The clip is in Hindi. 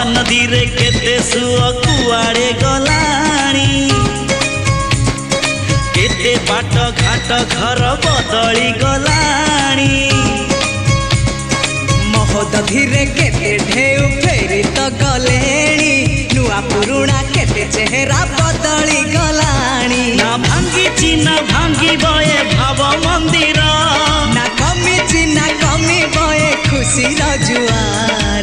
महानदी रे केते सुअ कुआड़े गलाणी केते बाट घाट घर बदली गलाणी महोदधि रे केते ढेउ फेरी तो गलेणी नुआ पुरुणा केते चेहरा बदली गलाणी ना भांगी चिना भांगी बये भाव मंदिर ना कमी चिना कमी बये खुशी जुआर